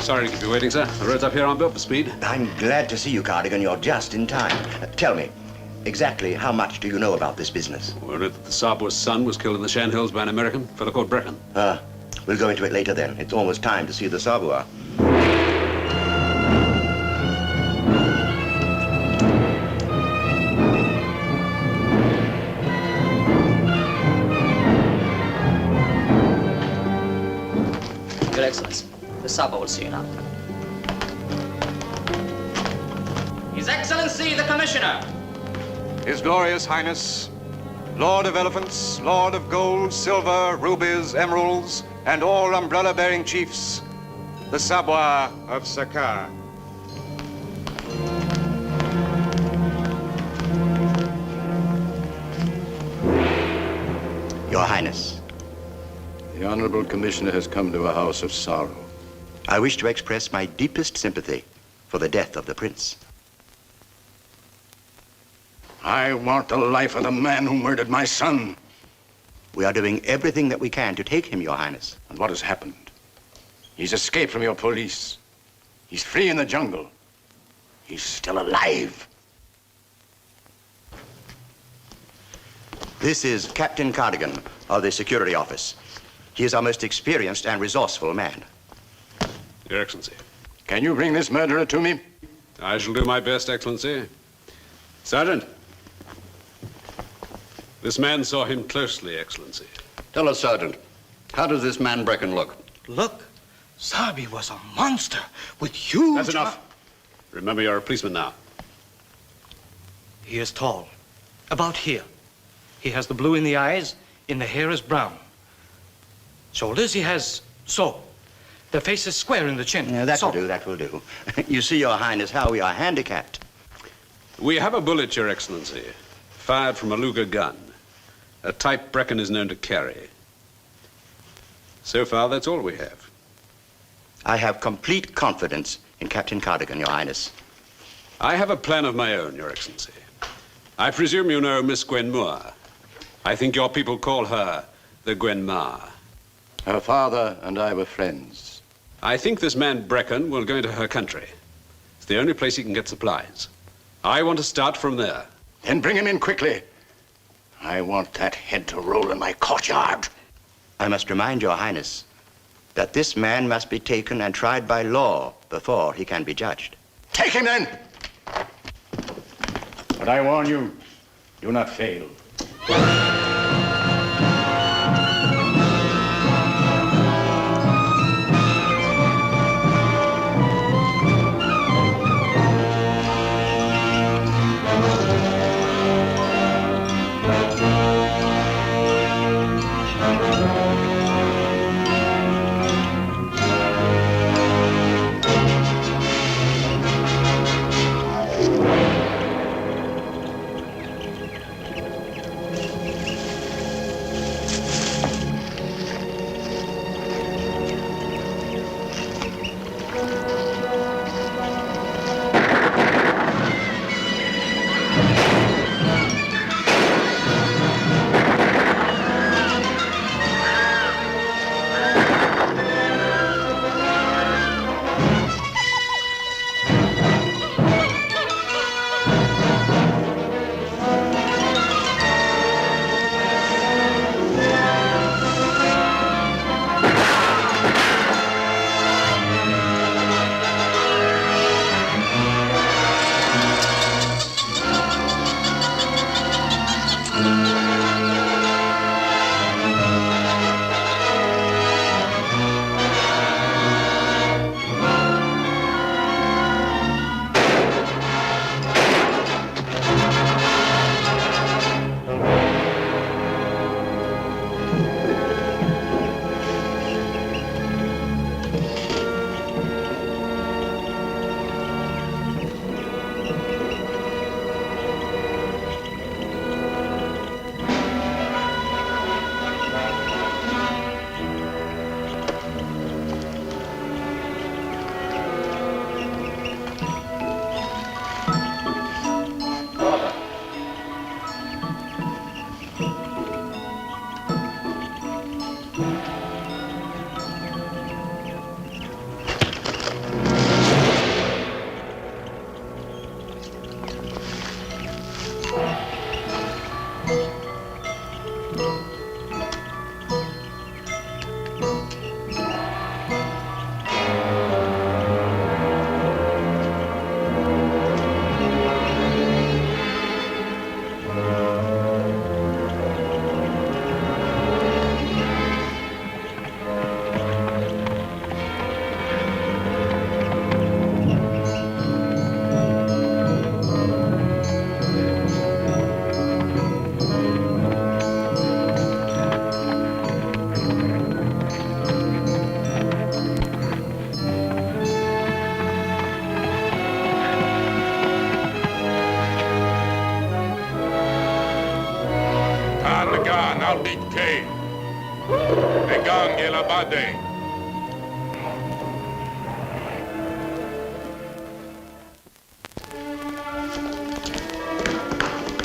Sorry to keep you waiting, sir. The road's up here on built for speed. I'm glad to see you, Cardigan. You're just in time. Tell me, exactly how much do you know about this business? Word that the Sabua's son was killed in the Shan Hills by an American, fellow called Brecken. We'll go into it later then. It's almost time to see the Sabua. Your Excellency, the Sabua will see you now. His Excellency, the Commissioner. His Glorious Highness, Lord of Elephants, Lord of Gold, Silver, Rubies, Emeralds, and all umbrella-bearing chiefs, the Sabua of Sakar. Your Highness. The Honorable Commissioner has come to a house of sorrow. I wish to express my deepest sympathy for the death of the prince. I want the life of the man who murdered my son. We are doing everything that we can to take him, Your Highness. And what has happened? He's escaped from your police. He's free in the jungle. He's still alive. This is Captain Cardigan of the Security Office. He is our most experienced and resourceful man. Your Excellency. Can you bring this murderer to me? I shall do my best, Excellency. Sergeant. This man saw him closely, Excellency. Tell us, Sergeant, how does this man Brecken look? Look, Sabi was a monster with huge... That's enough. Remember, you're a policeman now. He is tall, about here. He has the blue in the eyes, in the hair is brown. Shoulders he has so. The face is square in the chin. Yeah, that will do, that will do. You see, Your Highness, how we are handicapped. We have a bullet, Your Excellency, fired from a Luger gun, a type Brecken is known to carry. So far, that's all we have. I have complete confidence in Captain Cardigan, Your Highness. I have a plan of my own, Your Excellency. I presume you know Miss Gwen Moore. I think your people call her the Gwen Ma. Her father and I were friends. I think this man Brecken will go into her country. It's the only place he can get supplies. I want to start from there. Then bring him in quickly. I want that head to roll in my courtyard. I must remind Your Highness that this man must be taken and tried by law before he can be judged. Take him then! But I warn you, do not fail.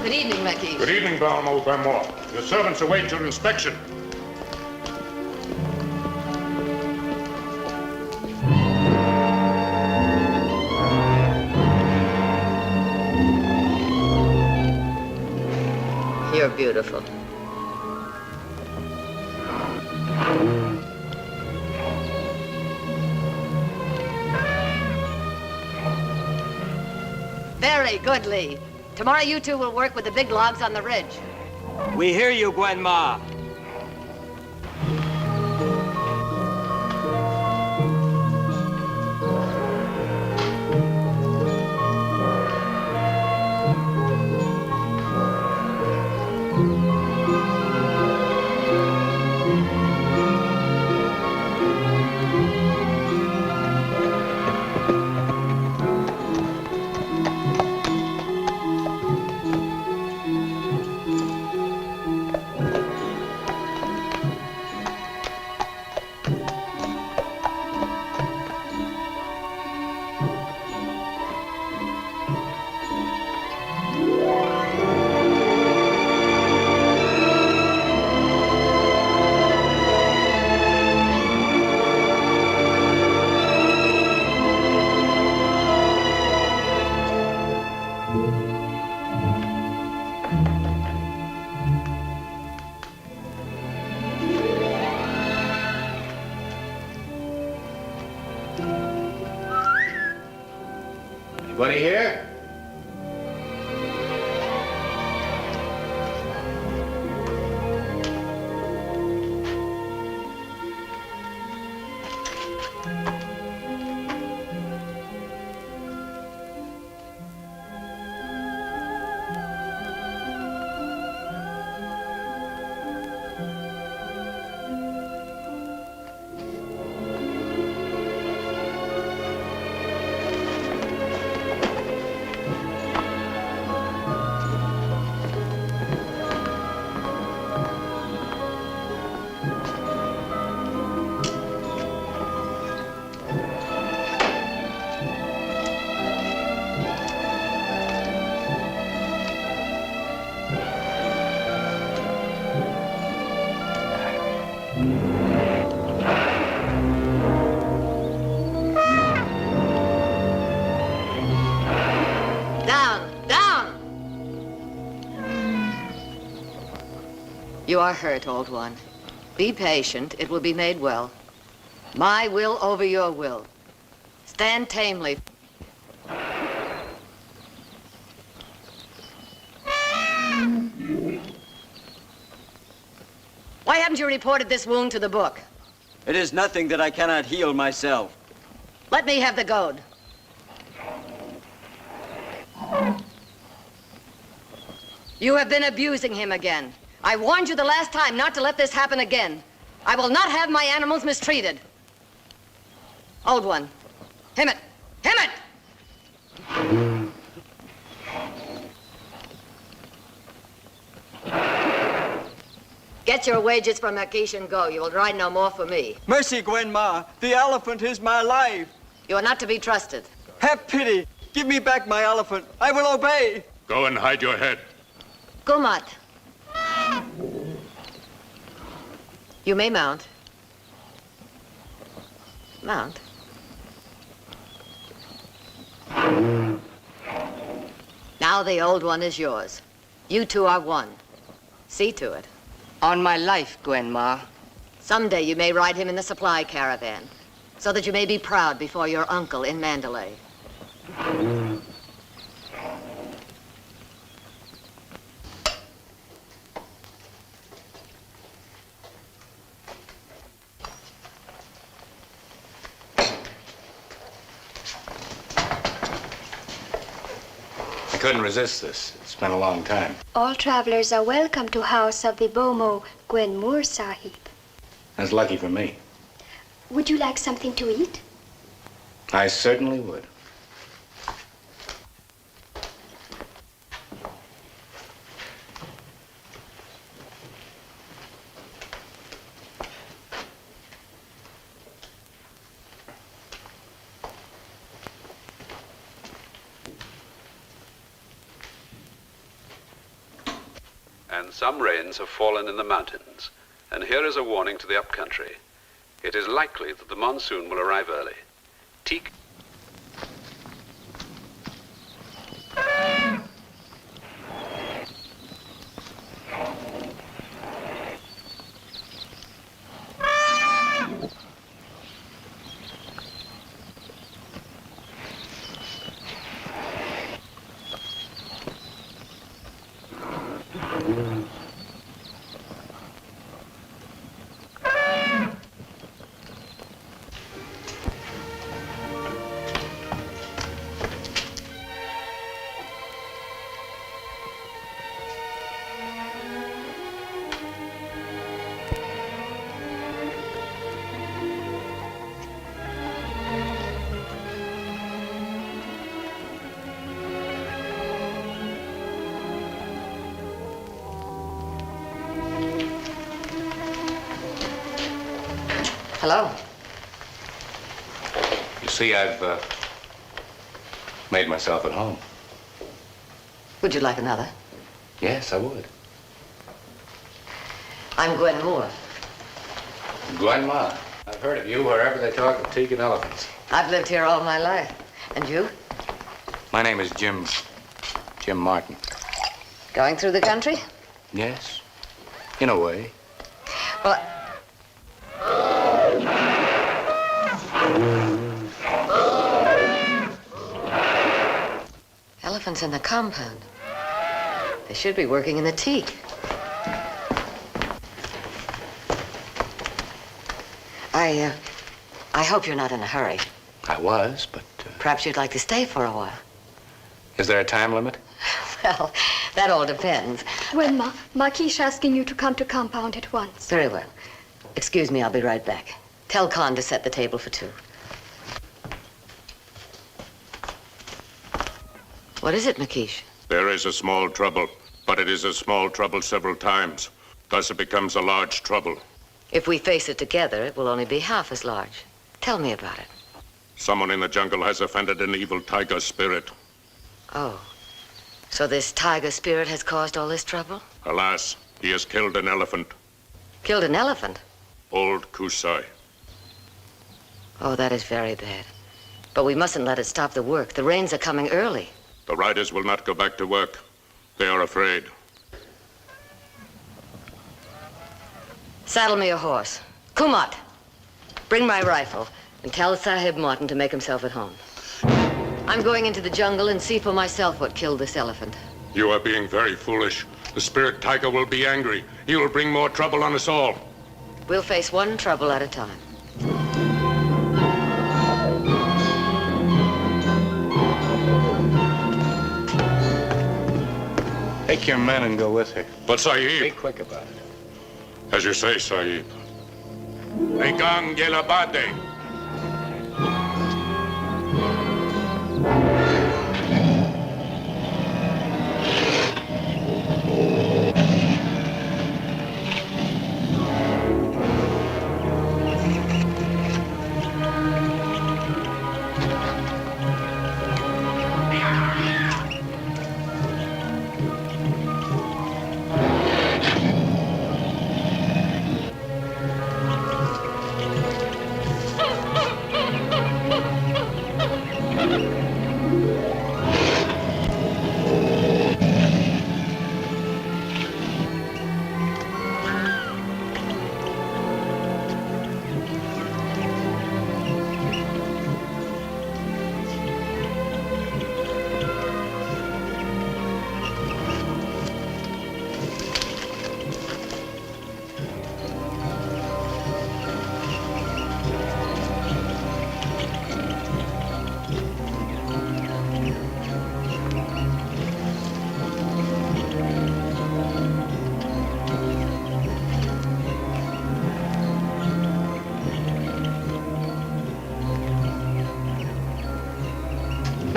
Good evening, Mackie. Good evening, Baron Overmore. Your servants await your inspection. You're beautiful. Very good, Lee. Tomorrow you two will work with the big logs on the ridge. We hear you, Gwenma. Anybody here? You are hurt, old one. Be patient. It will be made well. My will over your will. Stand tamely. Why haven't you reported this wound to the book? It is nothing that I cannot heal myself. Let me have the goad. You have been abusing him again. I warned you the last time not to let this happen again. I will not have my animals mistreated. Old one, him it! Him it! Get your wages from Akish and go. You will ride no more for me. Mercy, Gwenma. The elephant is my life. You are not to be trusted. Have pity. Give me back my elephant. I will obey. Go and hide your head. Gumat. You may mount. Mount. Now the old one is yours. You two are one. See to it. On my life, Gwenma. Someday you may ride him in the supply caravan, so that you may be proud before your uncle in Mandalay. I couldn't resist this. It's been a long time. All travelers are welcome to house of the Bomo Gwenmoor Sahib. That's lucky for me. Would you like something to eat? I certainly would. And some rains have fallen in the mountains. And here is a warning to the upcountry. It is likely that the monsoon will arrive early. Teak. Hello. You see, I've made myself at home. Would you like another? Yes, I would. I'm Gwen Moore. Gwenma. I've heard of you wherever they talk of teak and elephants. I've lived here all my life. And you? My name is Jim Martin. Going through the country? Yes, in a way. Well, elephants in the compound. They should be working in the teak. I hope you're not in a hurry. I was, but... Perhaps you'd like to stay for a while. Is there a time limit? Well, that all depends. Gwenma, Maki's asking you to come to compound at once. Very well. Excuse me, I'll be right back. Tell Khan to set the table for two. What is it, Makish? There is a small trouble, but it is a small trouble several times. Thus it becomes a large trouble. If we face it together, it will only be half as large. Tell me about it. Someone in the jungle has offended an evil tiger spirit. Oh. So this tiger spirit has caused all this trouble? Alas, he has killed an elephant. Killed an elephant? Old Kusai. Oh, that is very bad. But we mustn't let it stop the work. The rains are coming early. The riders will not go back to work. They are afraid. Saddle me a horse. Kumat, bring my rifle and tell Sahib Martin to make himself at home. I'm going into the jungle and see for myself what killed this elephant. You are being very foolish. The spirit tiger will be angry. He will bring more trouble on us all. We'll face one trouble at a time. Take your men and go with her. But Sahib... Be quick about it. As you say, Sahib. Ekang Gelabade.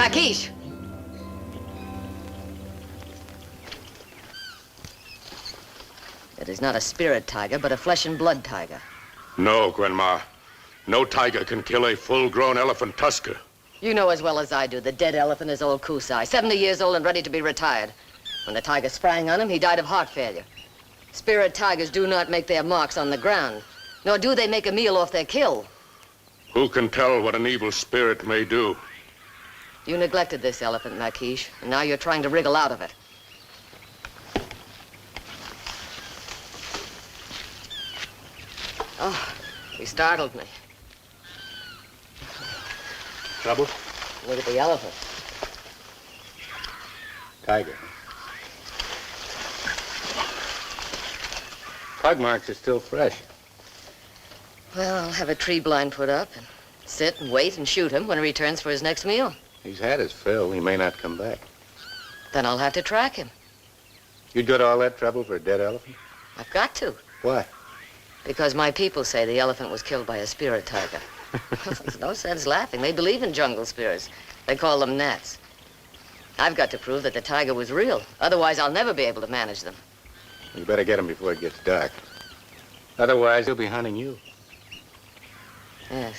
Makish! It is not a spirit tiger, but a flesh and blood tiger. No, Grandma. No tiger can kill a full-grown elephant tusker. You know as well as I do, the dead elephant is old Kusai, 70 years old and ready to be retired. When the tiger sprang on him, he died of heart failure. Spirit tigers do not make their marks on the ground, nor do they make a meal off their kill. Who can tell what an evil spirit may do? You neglected this elephant, Makish, and now you're trying to wriggle out of it. Oh, he startled me. Trouble? Look at the elephant. Tiger. Pug marks are still fresh. Well, I'll have a tree blind put up and sit and wait and shoot him when he returns for his next meal. He's had his fill. He may not come back. Then I'll have to track him. You'd go to all that trouble for a dead elephant? I've got to. Why? Because my people say the elephant was killed by a spirit tiger. There's no sense laughing. They believe in jungle spirits. They call them gnats. I've got to prove that the tiger was real. Otherwise, I'll never be able to manage them. You better get him before it gets dark. Otherwise, he'll be hunting you. Yes.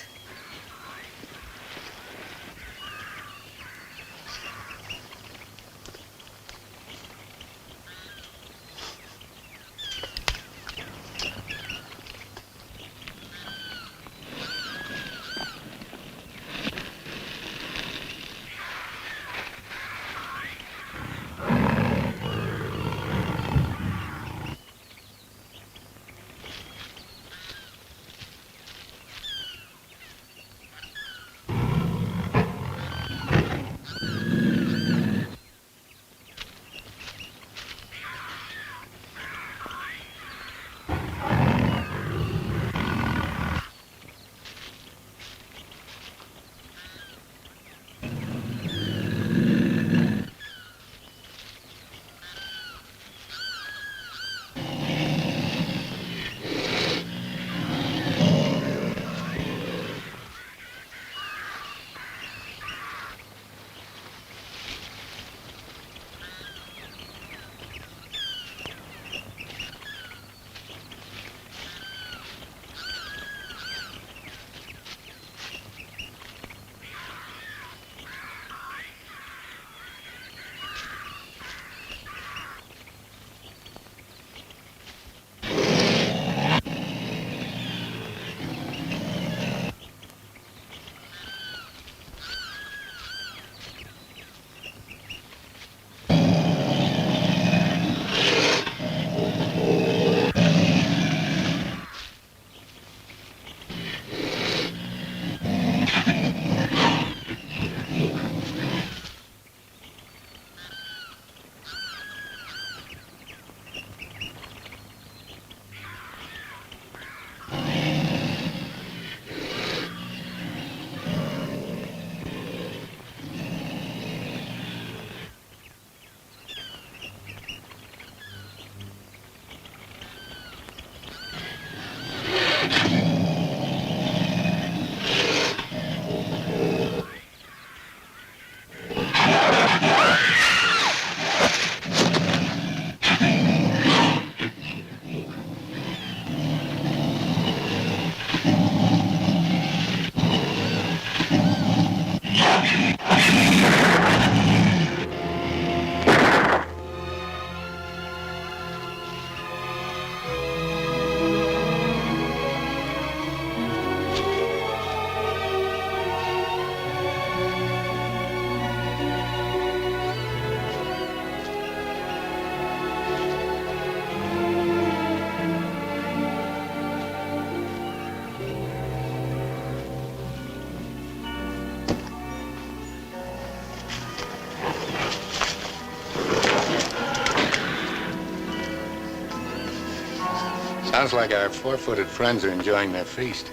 Sounds like our four-footed friends are enjoying their feast.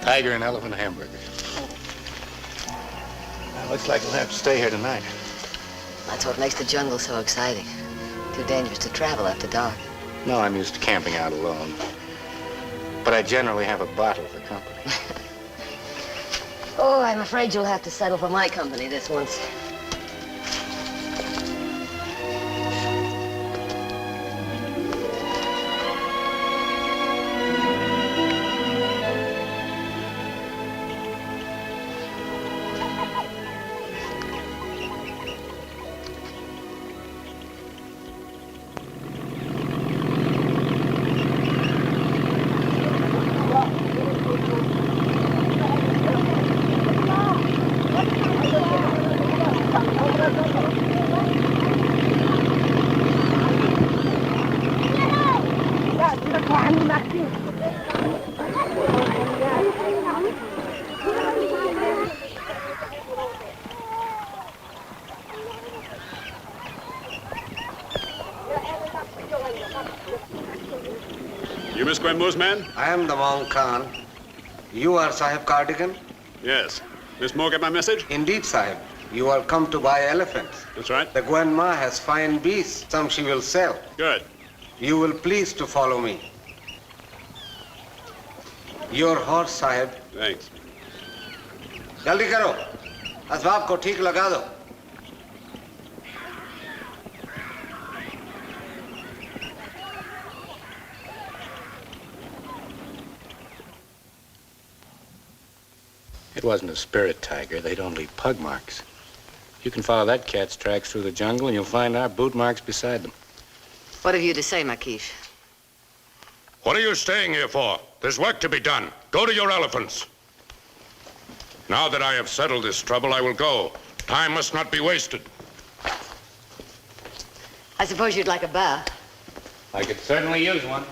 Tiger and elephant hamburgers. Looks like we'll have to stay here tonight. That's what makes the jungle so exciting. Too dangerous to travel after dark. No, I'm used to camping out alone. But I generally have a bottle for company. Oh, I'm afraid you'll have to settle for my company this once. You Miss Gwenmore's man? I am the Monk Khan. You are Sahib Cardigan? Yes. Miss Moore get my message? Indeed, Sahib. You are come to buy elephants. That's right. The Gwenma has fine beasts. Some she will sell. Good. You will please to follow me. Your horse, Sahib. Thanks. जल्दी करो असबाब को ठीक लगा दो It wasn't a spirit tiger. They don't leave pug marks. You can follow that cat's tracks through the jungle and you'll find our boot marks beside them. What have you to say, Makish? What are you staying here for? There's work to be done. Go to your elephants. Now that I have settled this trouble, I will go. Time must not be wasted. I suppose you'd like a bath. I could certainly use one.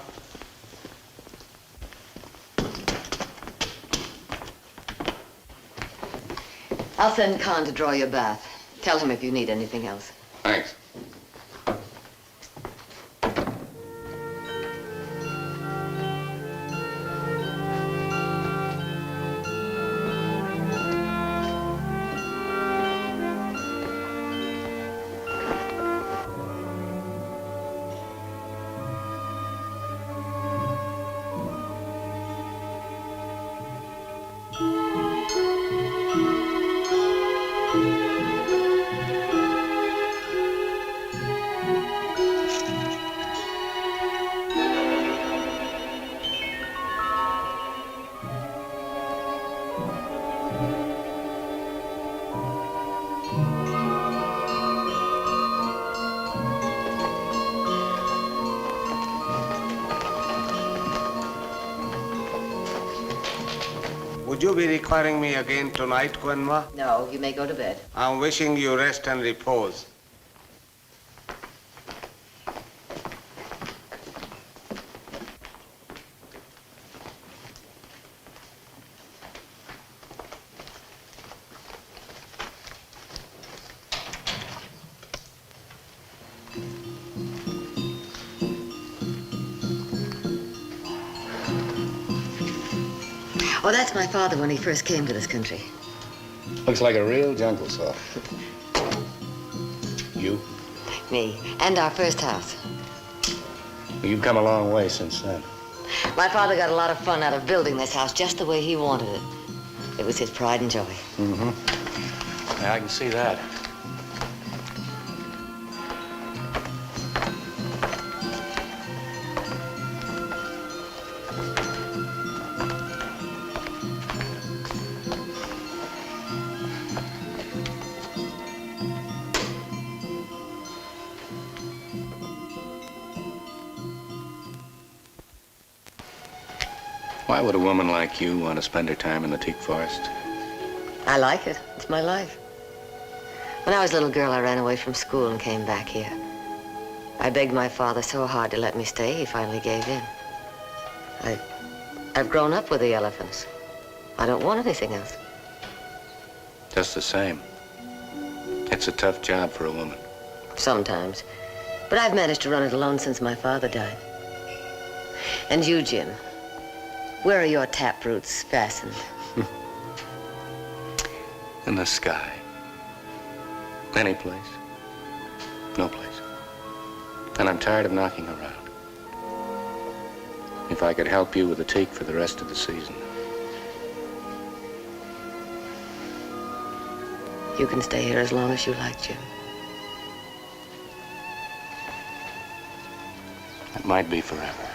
I'll send Khan to draw your bath. Tell him if you need anything else. Thanks. Would you be requiring me again tonight, Gwenma? No, you may go to bed. I'm wishing you rest and repose. Oh, that's my father when he first came to this country. Looks like a real jungle saw. You? Me. And our first house. You've come a long way since then. My father got a lot of fun out of building this house just the way he wanted it. It was his pride and joy. Mm-hmm. Yeah, I can see that. Why would a woman like you want to spend her time in the teak forest? I like it. It's my life. When I was a little girl, I ran away from school and came back here. I begged my father so hard to let me stay, he finally gave in. I've grown up with the elephants. I don't want anything else. Just the same. It's a tough job for a woman. Sometimes. But I've managed to run it alone since my father died. And you, Jim, where are your taproots fastened? In the sky. Any place. No place. And I'm tired of knocking around. If I could help you with the teak for the rest of the season. You can stay here as long as you like, Jim. It might be forever.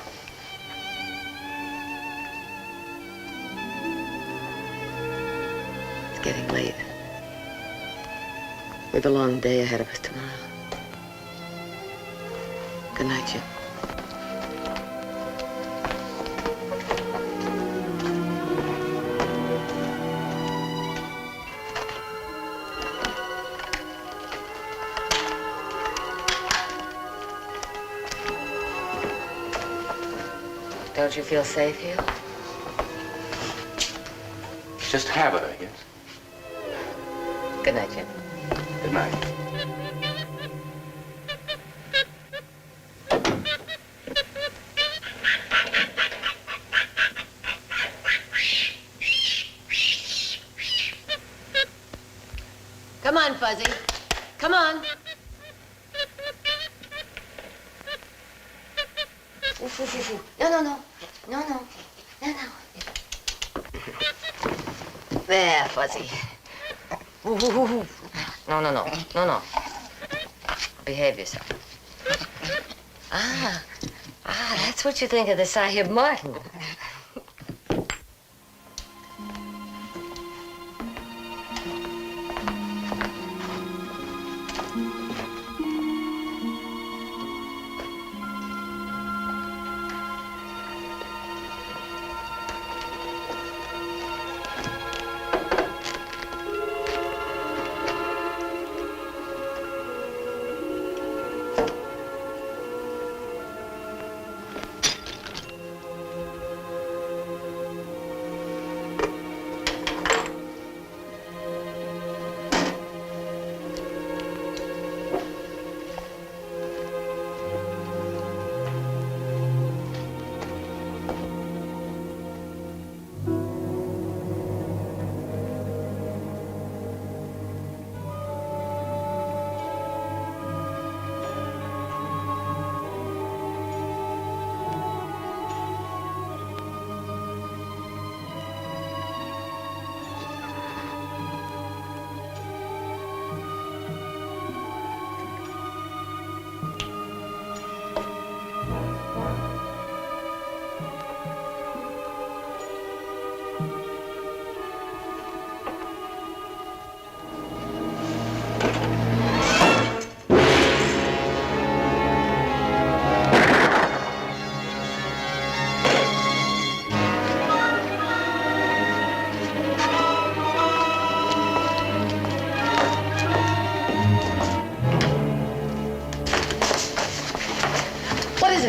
It's getting late. We've a long day ahead of us tomorrow. Good night, Jim. Don't you feel safe here? Just habit, I guess. Good night, Jim. Good night. Come on, Fuzzy. Come on. Oof, oof, oof, oof. No, no, no. No, no. No, no. There, Fuzzy. Oof, oof, oof, oof. No, no, no. No, no. Behave yourself. That's what you think of the Sahib Martin.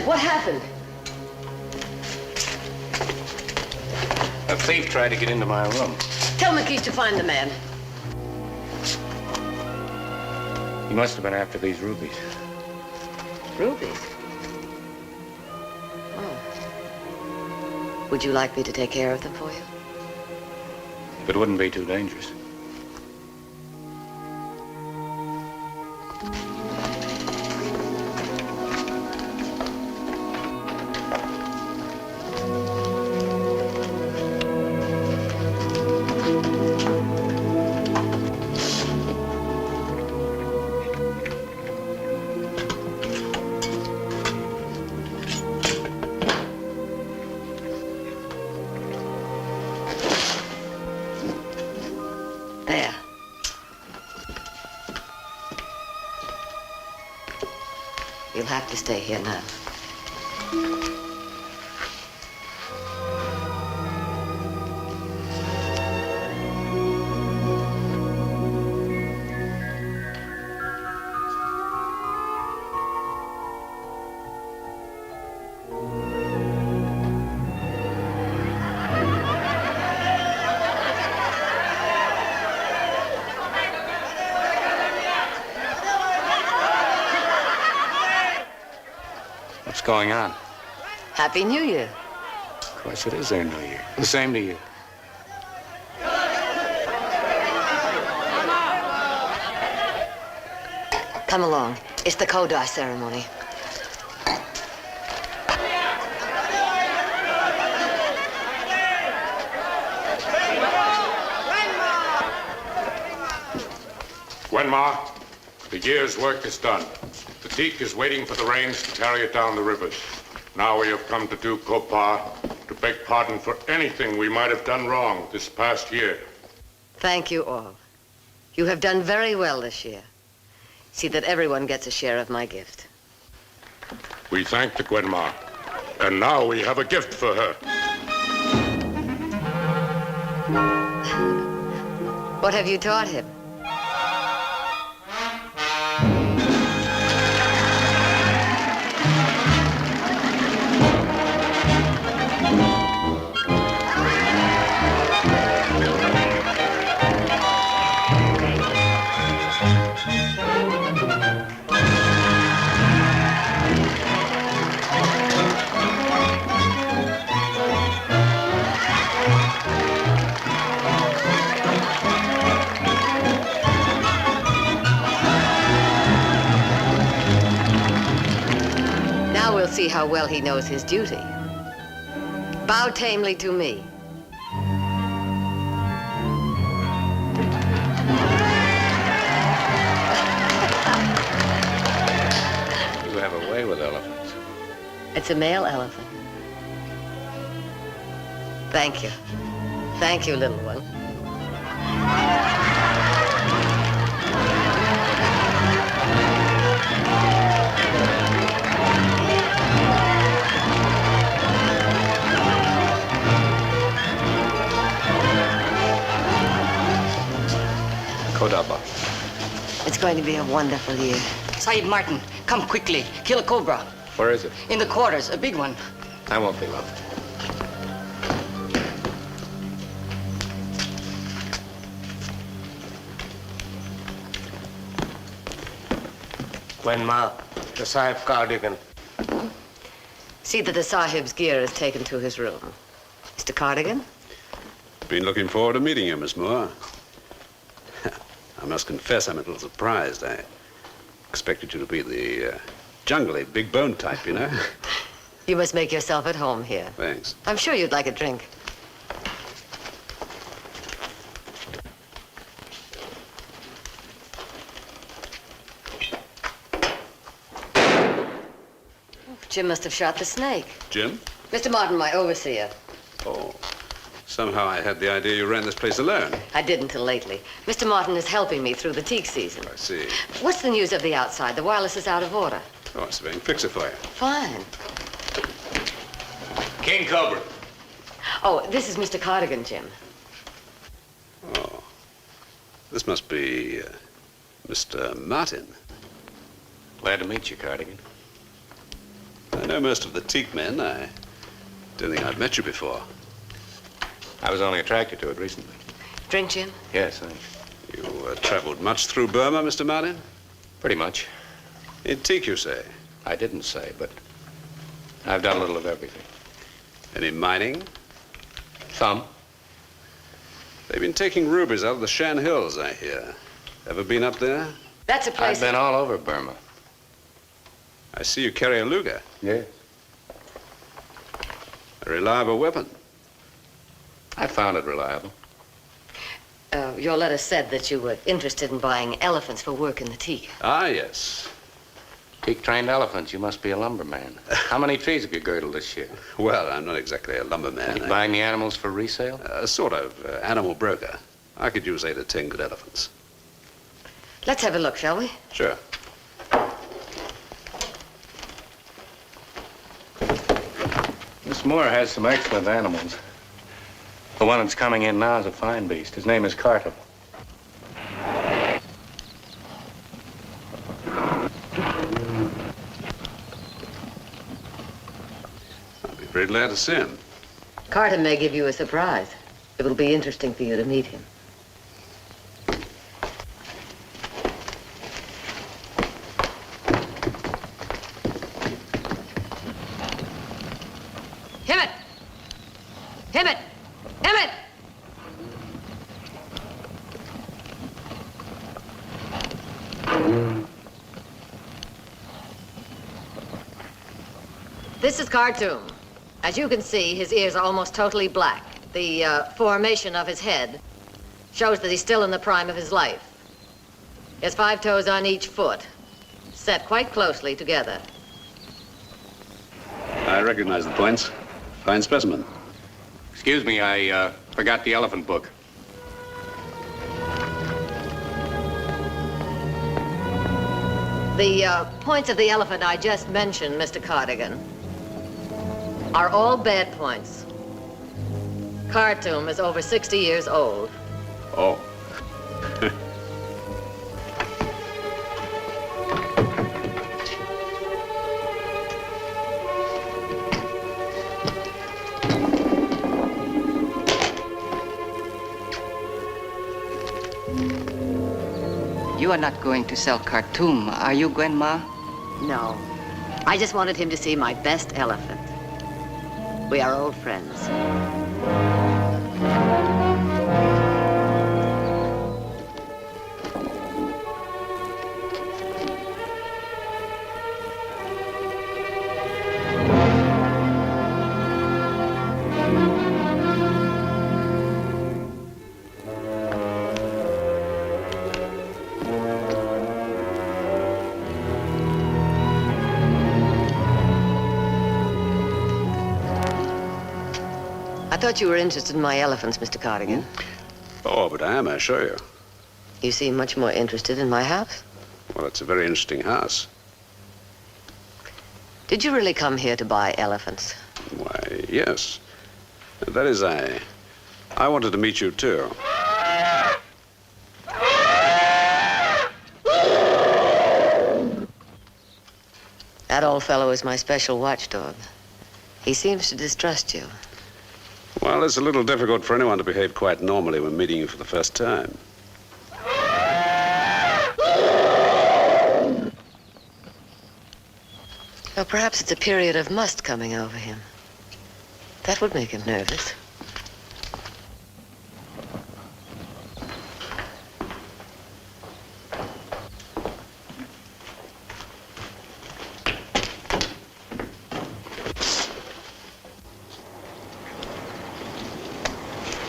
What happened? A thief tried to get into my room. Tell McKees to find the man. He must have been after these rubies. Rubies? Oh. Would you like me to take care of them for you? If it wouldn't be too dangerous. There. You'll have to stay here now. What's going on? Happy New Year. Of course, it is their New Year. The same to you. Come along. It's the Kodai ceremony. Gwenmar, the year's work is done. The teak is waiting for the rains to carry it down the rivers. Now we have come to do Kopar, to beg pardon for anything we might have done wrong this past year. Thank you all. You have done very well this year. See that everyone gets a share of my gift. We thank the Gwenmar, and now we have a gift for her. What have you taught him? Now we'll see how well he knows his duty. Bow tamely to me. You have a way with elephants. It's a male elephant. Thank you. Thank you, little one. Kodaba. It's going to be a wonderful year. Sahib Martin, come quickly. Kill a cobra. Where is it? In the quarters, a big one. I won't be long. Gwenmar, the Sahib Cardigan. See that the Sahib's gear is taken to his room. Mr. Cardigan? Been looking forward to meeting you, Miss Moore. I must confess I'm a little surprised. I expected you to be the jungly, big bone type, you know. You must make yourself at home here. Thanks. I'm sure you'd like a drink. Jim must have shot the snake. Jim? Mr. Martin, my overseer. Oh. Somehow I had the idea you ran this place alone. I did until lately. Mr. Martin is helping me through the teak season. I see. What's the news of the outside? The wireless is out of order. Oh, it's being fix it for you. Fine. King Cobra. Oh, this is Mr. Cardigan, Jim. Oh. This must be Mr. Martin. Glad to meet you, Cardigan. I know most of the teak men. I don't think I've met you before. I was only attracted to it recently. Drink, Jim? Yes, thanks. You traveled much through Burma, Mr. Martin? Pretty much. In teak, you say? I didn't say, but I've done a little of everything. Any mining? Some. They've been taking rubies out of the Shan Hills, I hear. Ever been up there? That's a place... I've been all over Burma. I see you carry a Luger. Yes. A reliable weapon. I found it reliable. Your letter said that you were interested in buying elephants for work in the teak. Ah, yes. Teak-trained elephants, you must be a lumberman. How many trees have you girdled this year? Well, I'm not exactly a lumberman. You buying the animals for resale? Sort of animal broker. I could use 8 or 10 good elephants. Let's have a look, shall we? Sure. Miss Moore has some excellent animals. The one that's coming in now is a fine beast. His name is Carter. I'll be very glad to see him. Carter may give you a surprise. It will be interesting for you to meet him. Him it! This is Khartoum. As you can see, his ears are almost totally black. The formation of his head shows that he's still in the prime of his life. He has 5 toes on each foot, set quite closely together. I recognize the points. Fine specimen. Excuse me, I forgot the elephant book. The points of the elephant I just mentioned, Mr. Cardigan, are all bad points. Khartoum is over 60 years old. Oh. You are not going to sell Khartoum, are you, Grandma? No. I just wanted him to see my best elephant. We are old friends. I thought you were interested in my elephants, Mr. Cardigan. Oh, but I am, I assure you. You seem much more interested in my house. Well, it's a very interesting house. Did you really come here to buy elephants? Why, yes. That is, I wanted to meet you, too. That old fellow is my special watchdog. He seems to distrust you. Well, it's a little difficult for anyone to behave quite normally when meeting you for the first time. Well, perhaps it's a period of must coming over him. That would make him nervous.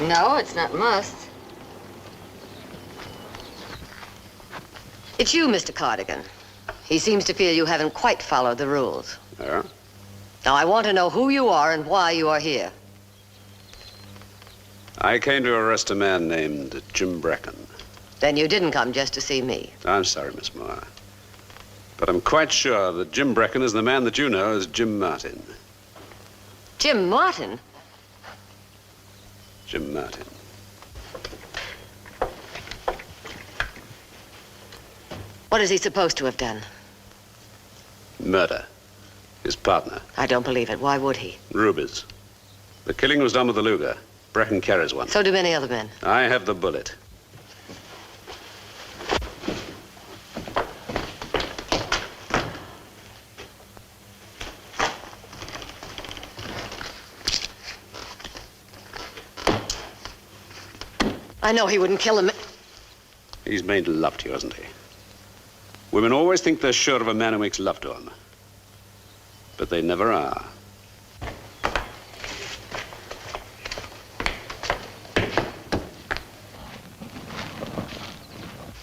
No, it's not must. It's you, Mr. Cardigan. He seems to feel you haven't quite followed the rules. Yeah? Now, I want to know who you are and why you are here. I came to arrest a man named Jim Bracken. Then you didn't come just to see me. I'm sorry, Miss Moore. But I'm quite sure that Jim Bracken is the man that you know as Jim Martin. Jim Martin? Jim Martin. What is he supposed to have done? Murder. His partner. I don't believe it. Why would he? Rubies. The killing was done with a Luger. Bracken carries one. So do many other men. I have the bullet. I know he wouldn't kill him. He's made love to you, hasn't he? Women always think they're sure of a man who makes love to them. But they never are.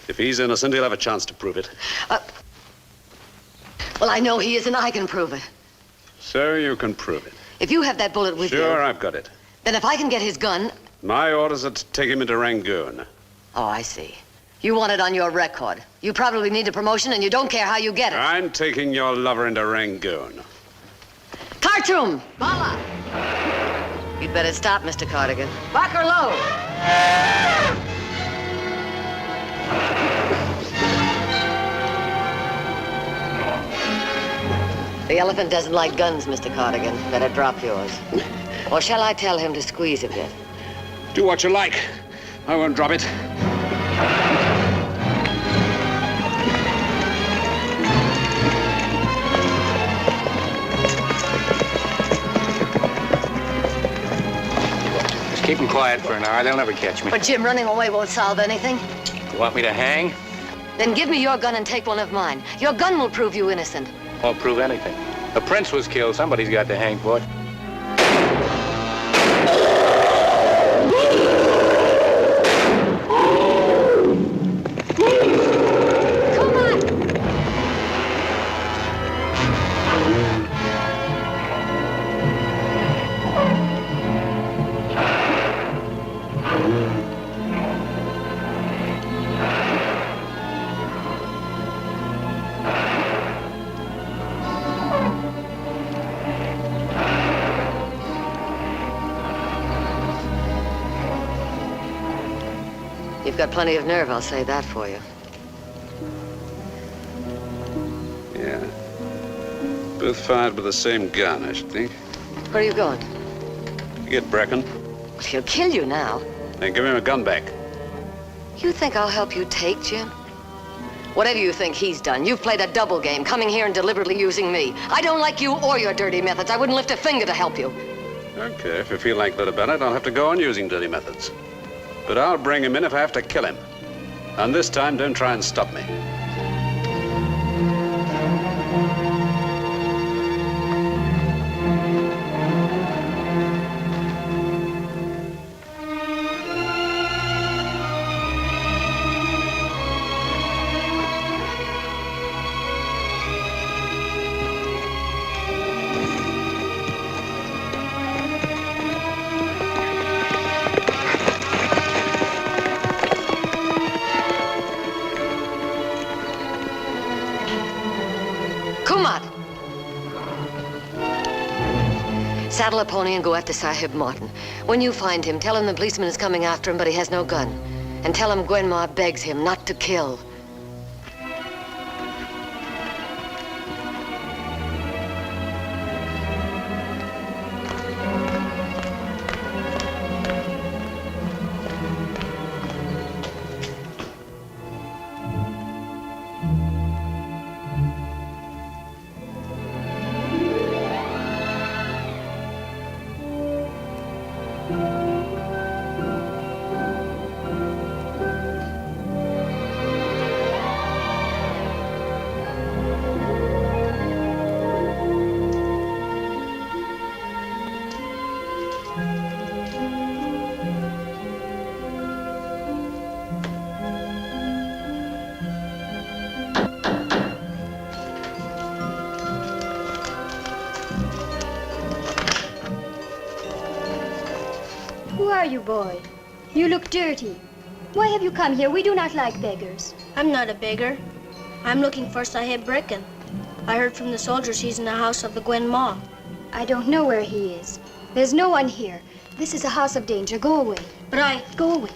If he's innocent, he'll have a chance to prove it. Well, I know he is, and I can prove it. So you can prove it. If you have that bullet with you... Sure, I've got it. Then if I can get his gun... My orders are to take him into Rangoon. Oh, I see. You want it on your record. You probably need a promotion, and you don't care how you get it. I'm taking your lover into Rangoon. Khartoum! Bala! You'd better stop, Mr. Cardigan. Back her low! The elephant doesn't like guns, Mr. Cardigan. Better drop yours. Or shall I tell him to squeeze a bit? Do what you like. I won't drop it. Just keep them quiet for an hour. They'll never catch me. But Jim, running away won't solve anything. You want me to hang? Then give me your gun and take one of mine. Your gun will prove you innocent. Won't prove anything. The prince was killed. Somebody's got to hang for it. You've got plenty of nerve, I'll say that for you. Yeah. Both fired with the same gun, I should think. Where are you going? Get Brecken. Well, he'll kill you now. Then give him a gun back. You think I'll help you take Jim? Whatever you think he's done, you've played a double game, coming here and deliberately using me. I don't like you or your dirty methods. I wouldn't lift a finger to help you. Okay, if you feel like that about it, I'll have to go on using dirty methods. But I'll bring him in if I have to kill him. And this time, don't try and stop me. Saddle a pony and go after Sahib Martin. When you find him, tell him the policeman is coming after him, but he has no gun. And tell him Gwenma begs him not to kill. Who are you, boy? You look dirty. Why have you come here? We do not like beggars. I'm not a beggar. I'm looking for Sahib Brecken. I heard from the soldiers he's in the house of the Gwenma. I don't know where he is. There's no one here. This is a house of danger. Go away. But Go away.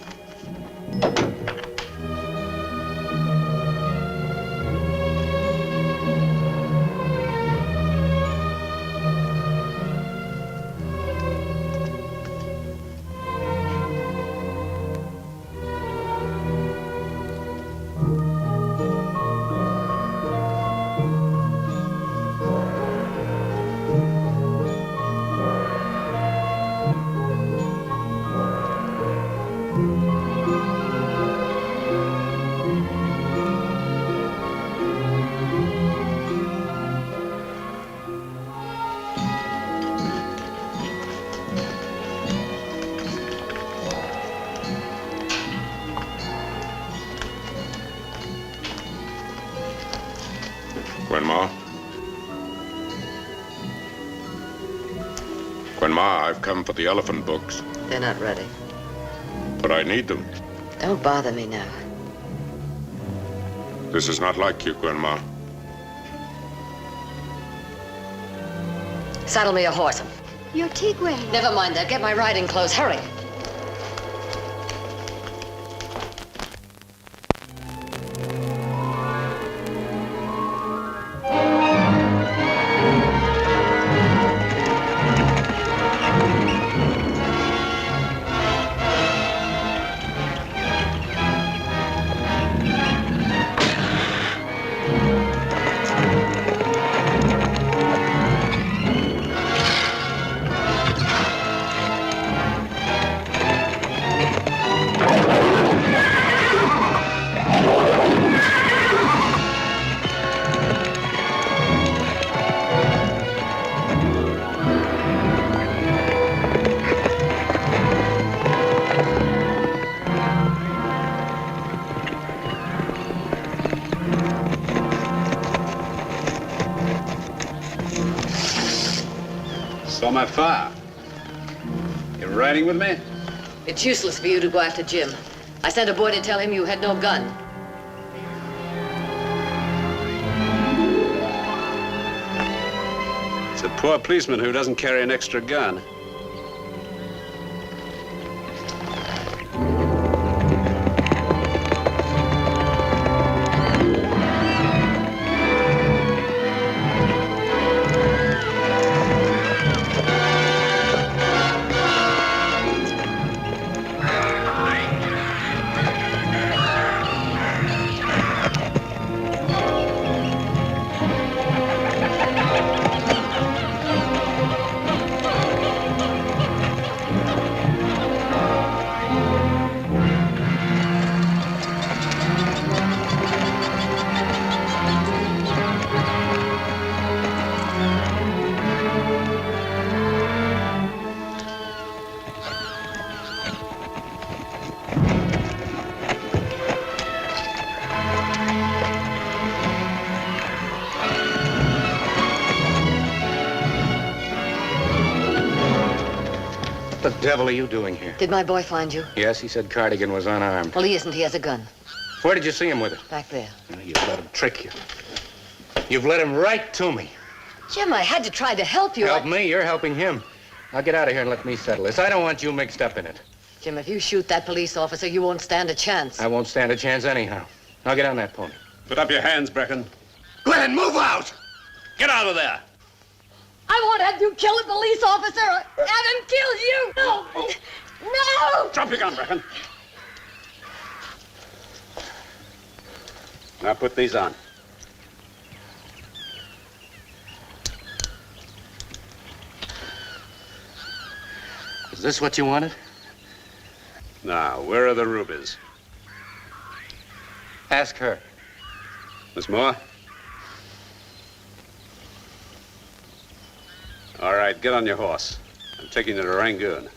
Gwenma? Gwenma, I've come for the elephant books. They're not ready. But I need them. Don't bother me now. This is not like you, Gwenma. Saddle me a horse. You're Tigwen. Never mind that. Get my riding clothes. Hurry. Saw my fire. You riding with me? It's useless for you to go after Jim. I sent a boy to tell him you had no gun. It's a poor policeman who doesn't carry an extra gun. the devil are you doing here? Did my boy find you? Yes, he said Cardigan was unarmed. Well, he isn't. He has a gun. Where did you see him with it? Back there. Oh, you've let him trick you. You've led him right to me. Jim, I had to try to help you. Help me? You're helping him. Now get out of here and let me settle this. I don't want you mixed up in it. Jim, if you shoot that police officer, you won't stand a chance. I won't stand a chance anyhow. Now get on that pony. Put up your hands, Brecken. Glenn, move out! Get out of there! I won't have you kill a police officer or have him kill you! No! No! Drop your gun, Brecken. Now put these on. Is this what you wanted? Now, where are the rubies? Ask her. Miss Moore? All right, get on your horse. I'm taking you to Rangoon.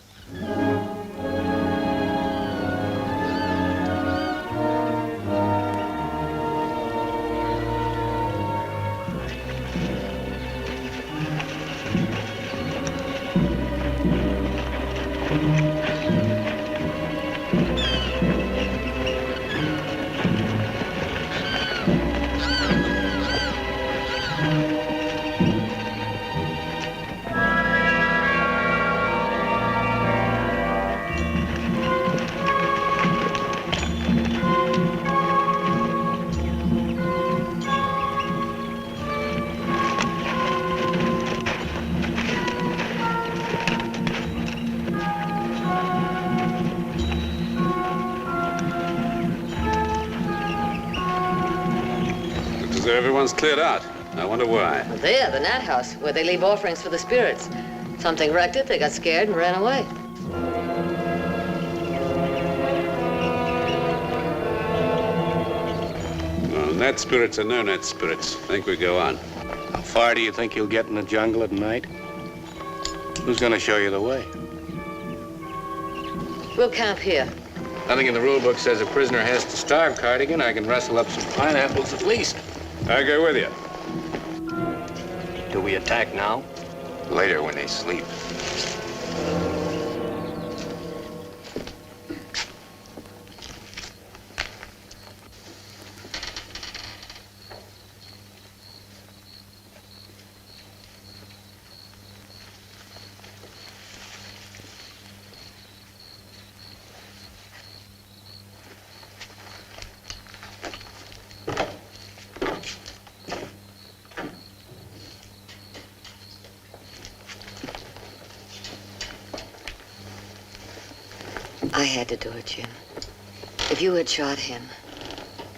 Everyone's cleared out. I wonder why. Well, there, the Nat House, where they leave offerings for the spirits. Something wrecked it, they got scared and ran away. Well, net spirits or no net spirits, I think we go on. How far do you think you'll get in the jungle at night? Who's going to show you the way? We'll camp here. Nothing in the rule book says a prisoner has to starve, Cardigan. I can rustle up some pineapples at least. I'll go with you. Do we attack now? Later when they sleep. I had to do it, Jim. If you had shot him,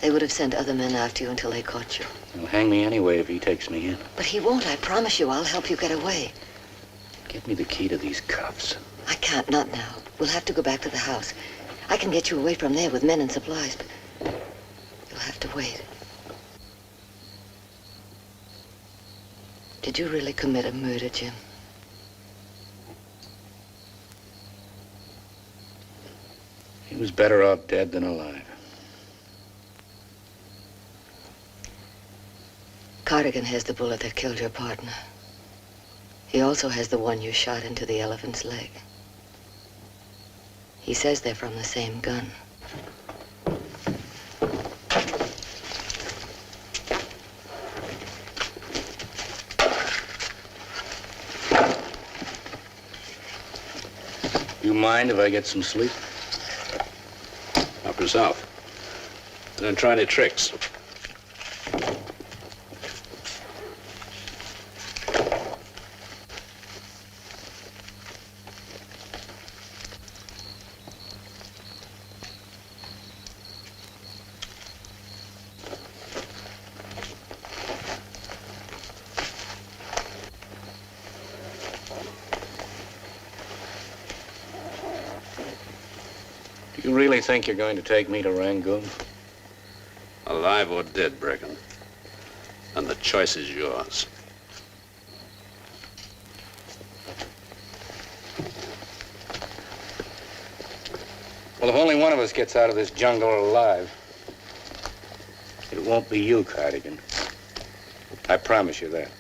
they would have sent other men after you until they caught you. He'll hang me anyway if he takes me in. But he won't, I promise you. I'll help you get away. Give me the key to these cuffs. I can't, not now. We'll have to go back to the house. I can get you away from there with men and supplies, but you'll have to wait. Did you really commit a murder, Jim? He was better off dead than alive. Cardigan has the bullet that killed your partner. He also has the one you shot into the elephant's leg. He says they're from the same gun. You mind if I get some sleep? Help yourself. Don't try any tricks. Do you really think you're going to take me to Rangoon? Alive or dead, Brecken. And the choice is yours. Well, if only one of us gets out of this jungle alive, it won't be you, Cardigan. I promise you that.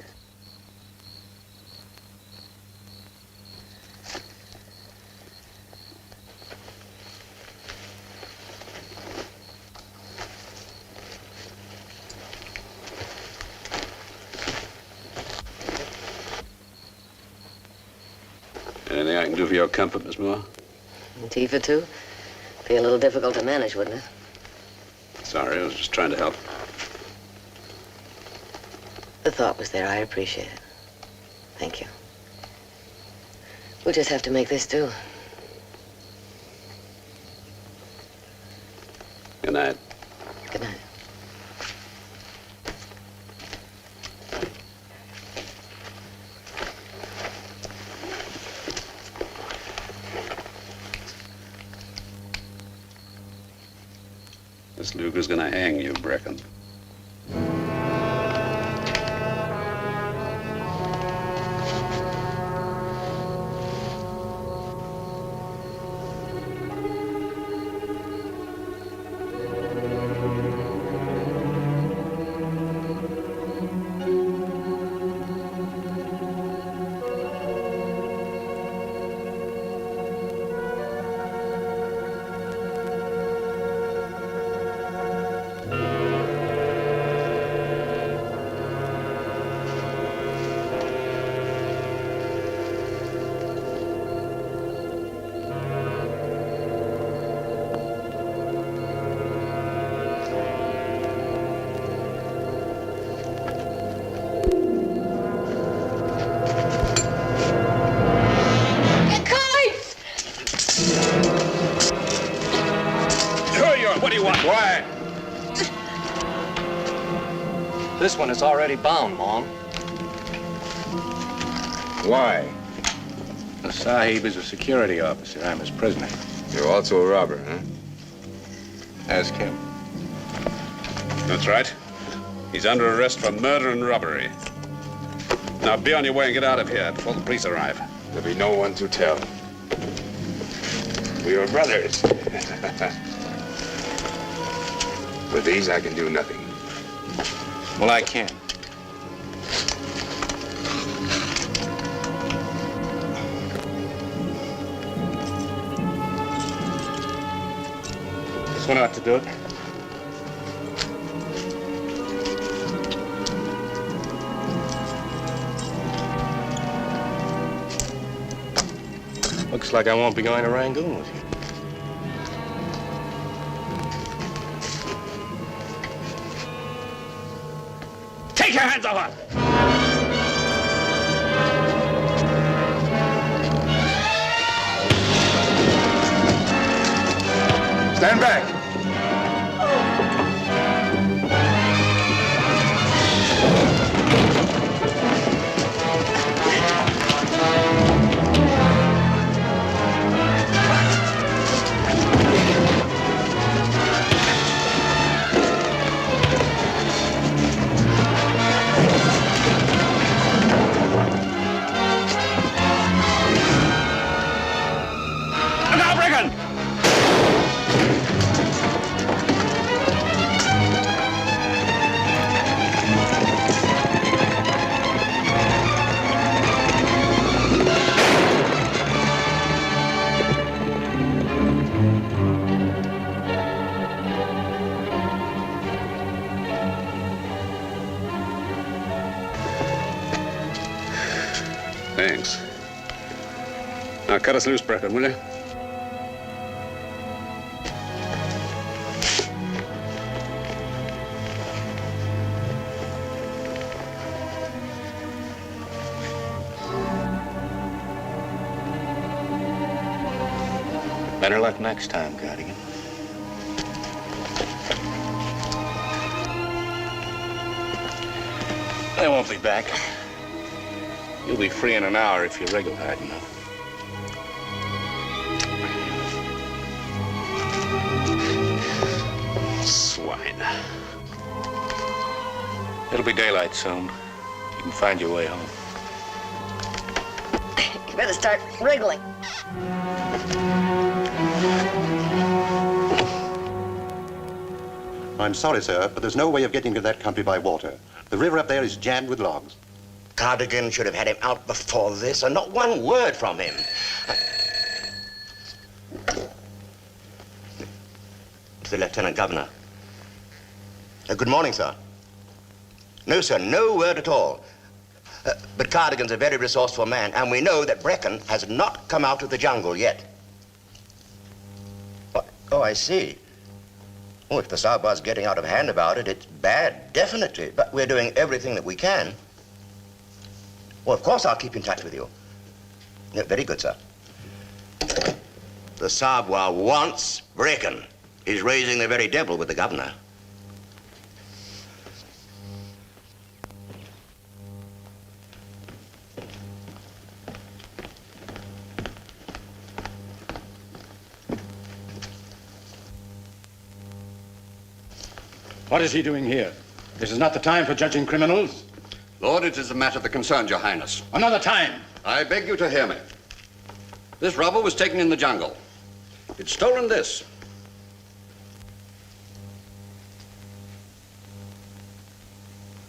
I can do for your comfort, Miss Moore? Tea for two? Be a little difficult to manage, wouldn't it? Sorry, I was just trying to help. The thought was there. I appreciate it. Thank you. We'll just have to make this do. Good night. Good night. This Luger's gonna hang you, Brecken. What do you want? Why? This one is already bound, Mom. Why? The Sahib is a security officer. I'm his prisoner. You're also a robber, huh? Ask him. That's right. He's under arrest for murder and robbery. Now be on your way and get out of here before the police arrive. There'll be no one to tell. We are brothers. With these, I can do nothing. Well, I can. This one ought to do it. Looks like I won't be going to Rangoon with you. Take your hands off her! Stand back. Thanks. Now cut us loose, Brecken, will you? Better luck next time, Cardigan. I won't be back. You'll be free in an hour if you wriggle hard enough. Swine. It'll be daylight soon. You can find your way home. You better start wriggling. I'm sorry, sir, but there's no way of getting to that country by water. The river up there is jammed with logs. Cardigan should have had him out before this, and not one word from him. To the Lieutenant Governor. Good morning, sir. No, sir, no word at all. But Cardigan's a very resourceful man, and we know that Brecken has not come out of the jungle yet. Oh, I see. Oh, if the Sabwa's getting out of hand about it, it's bad, definitely. But we're doing everything that we can. Well, of course I'll keep in touch with you. Yeah, very good, sir. The Sabwa wants Brecken. He's raising the very devil with the governor. What is he doing here? This is not the time for judging criminals. Lord, it is a matter that concerns your highness. Another time. I beg you to hear me. This robber was taken in the jungle. He'd stolen this.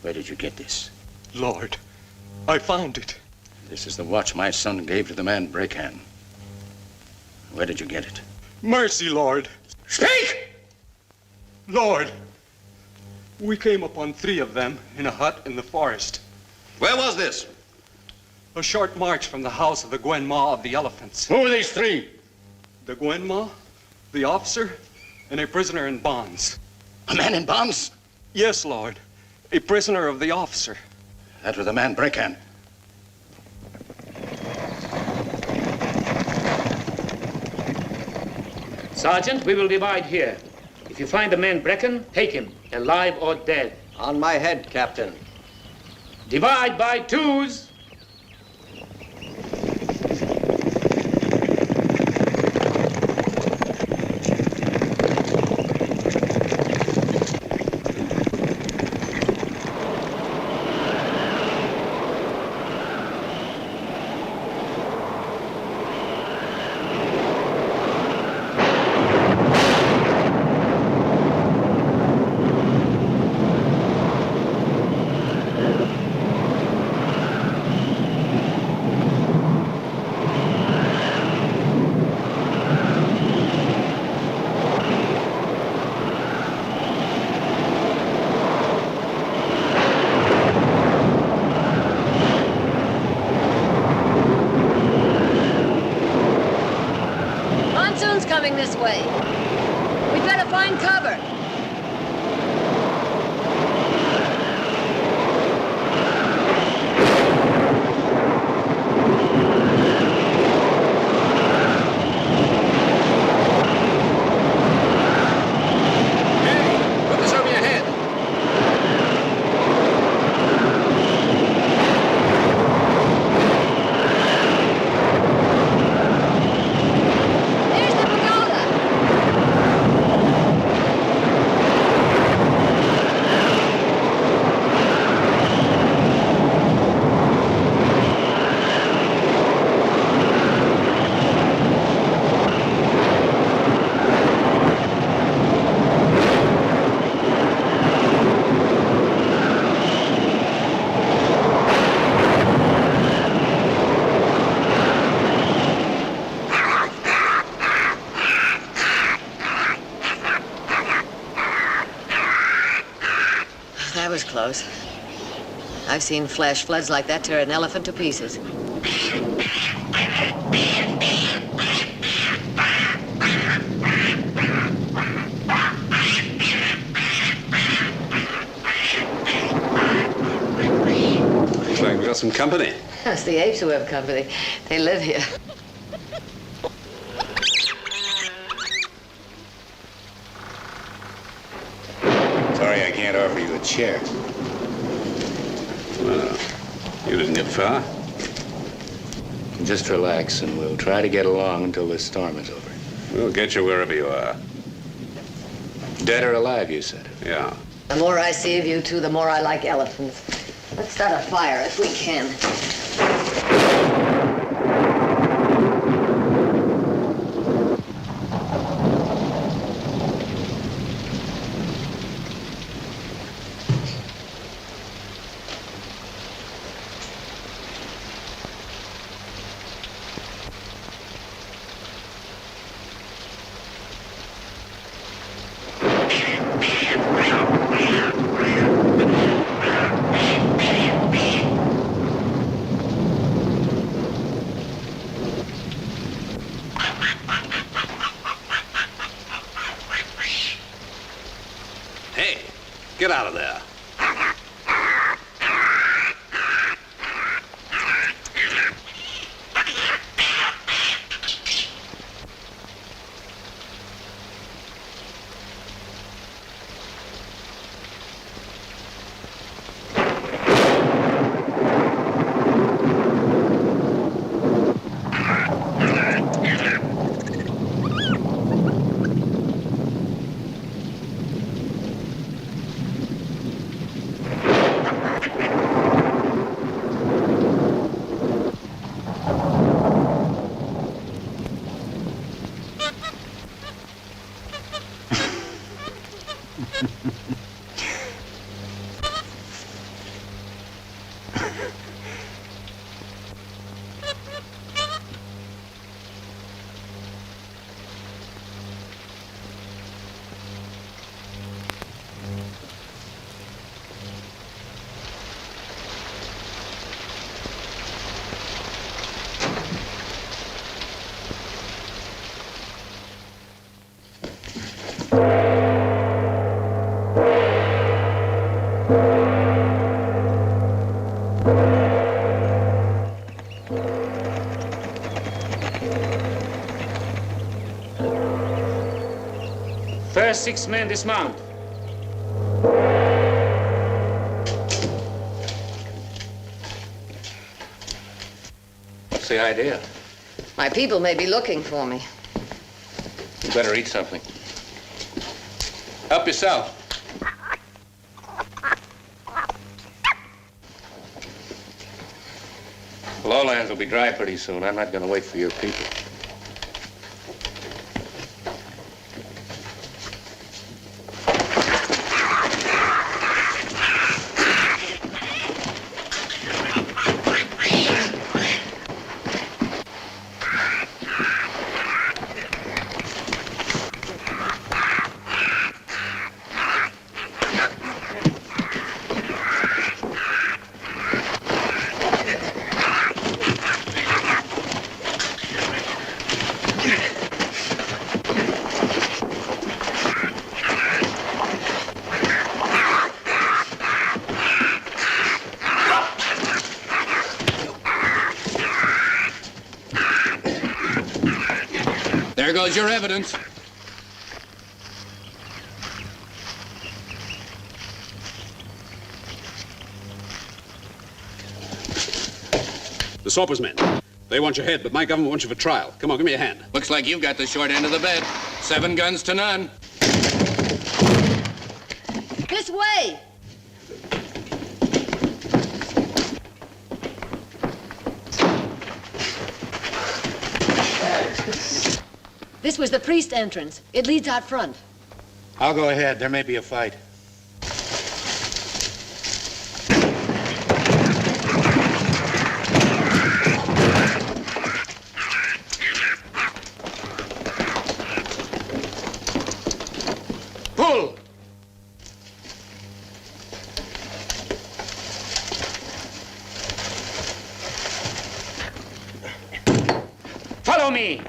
Where did you get this? Lord, I found it. This is the watch my son gave to the man Brecan. Where did you get it? Mercy, Lord. Speak! Lord, we came upon 3 of them in a hut in the forest. Where was this? A short march from the house of the Gwenma of the Elephants. Who are these 3? The Gwenma, the officer, and a prisoner in bonds. A man in bonds? Yes, Lord. A prisoner of the officer. That was the man Brecan. Sergeant, we will divide here. If you find the man Brecken, take him, alive or dead. On my head, Captain. Divide by 2s. Coming this way. We'd better find cover. Hey, put this over your head. That was close. I've seen flash floods like that tear an elephant to pieces. Looks like we got some company. It's the apes who have company. They live here. Sorry I can't offer you a chair. Well, you didn't get far. Just relax, and we'll try to get along until this storm is over. We'll get you wherever you are. Dead or alive, you said? Yeah. The more I see of you two, the more I like elephants. Let's start a fire if we can. get out of there. First 6 men dismount. What's the idea? My people may be looking for me. You better eat something. Help yourself. The lowlands will be dry pretty soon. I'm not going to wait for your people. There goes your evidence. The Sorpers men. They want your head, but my government wants you for trial. Come on, give me a hand. Looks like you've got the short end of the bed. 7 guns to none. This way! This was the priest entrance. It leads out front. I'll go ahead. There may be a fight. Pull! Follow me!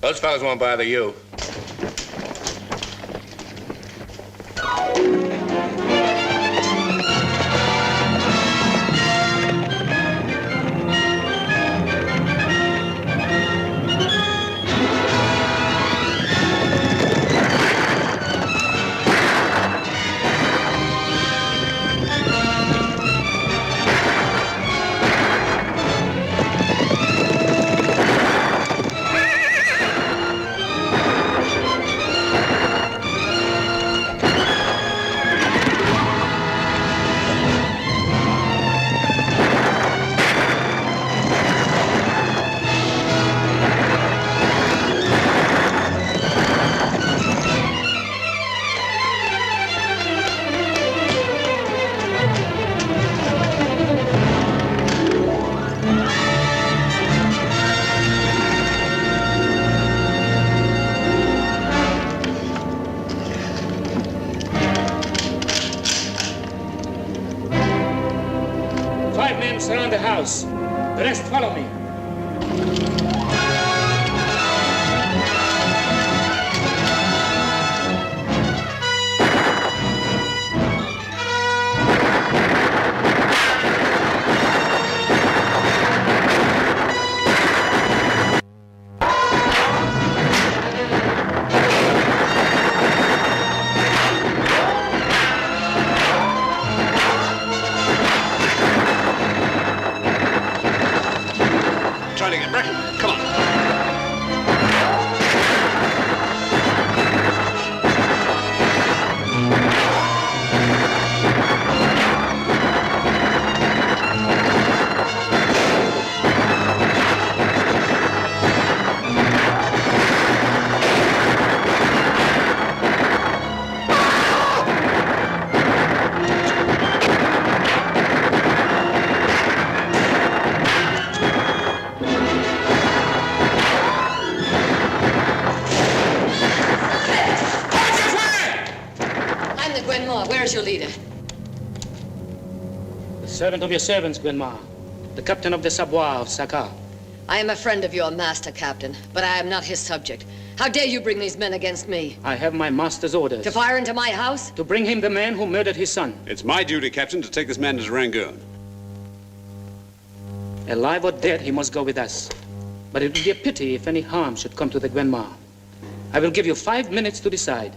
Those fellas won't bother you. Surround the house. The rest follow me. trying to get. Brecken, come on. I'm the Gwenmore. Where is your leader? The servant of your servants, Gwenma. The captain of the Savoie of Saka. I am a friend of your master, Captain, but I am not his subject. How dare you bring these men against me? I have my master's orders. To fire into my house? To bring him the man who murdered his son. It's my duty, Captain, to take this man to Rangoon. Alive or dead, he must go with us. But it would be a pity if any harm should come to the Gwenma. I will give you 5 minutes to decide.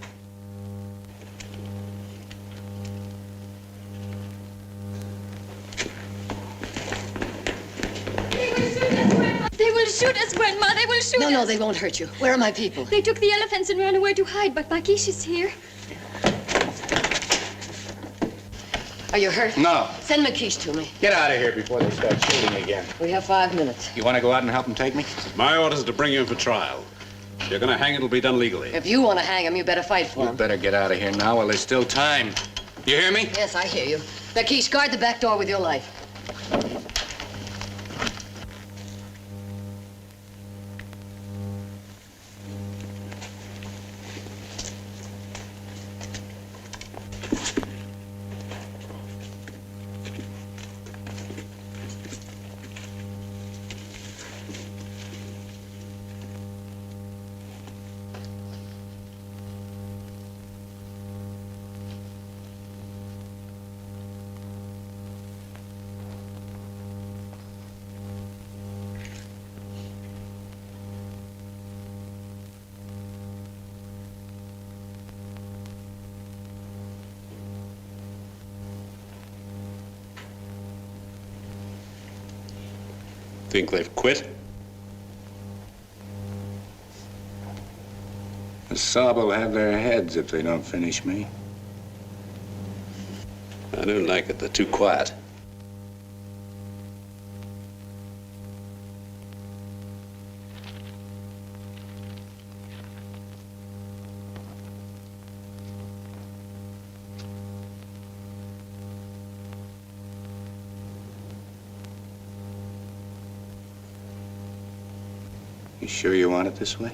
They will shoot us, Grandma. They will shoot us. No, they won't hurt you. Where are my people? They took the elephants and ran away to hide, but Makish is here. Are you hurt? No. Send Makish to me. Get out of here before they start shooting again. We have 5 minutes. You want to go out and help them take me? My orders are to bring you in for trial. If you're going to hang, it'll be done legally. If you want to hang him, you better fight for You him. better get out of here now while there's still time. You hear me? Yes, I hear you. Makish, guard the back door with your life. Think they've quit? The Sab will have their heads if they don't finish me. I don't like it. They're too quiet. You sure you want it this way?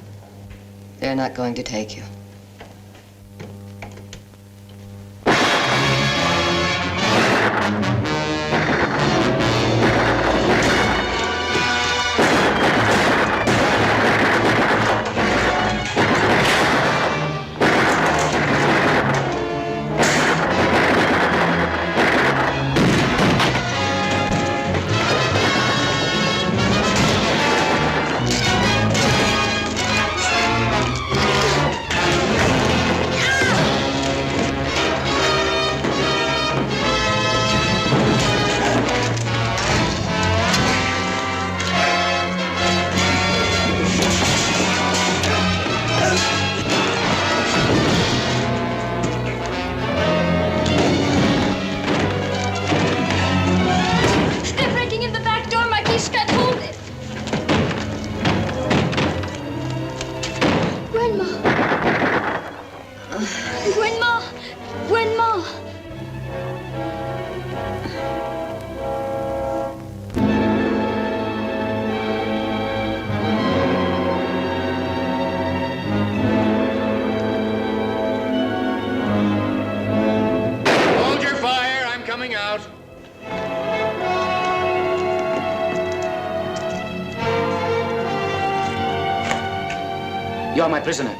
They're not going to take you. They're breaking in the back door. Makish can't hold it. Grandma. Grandma. Grandma. Hold your fire. I'm coming out. You are my prisoner.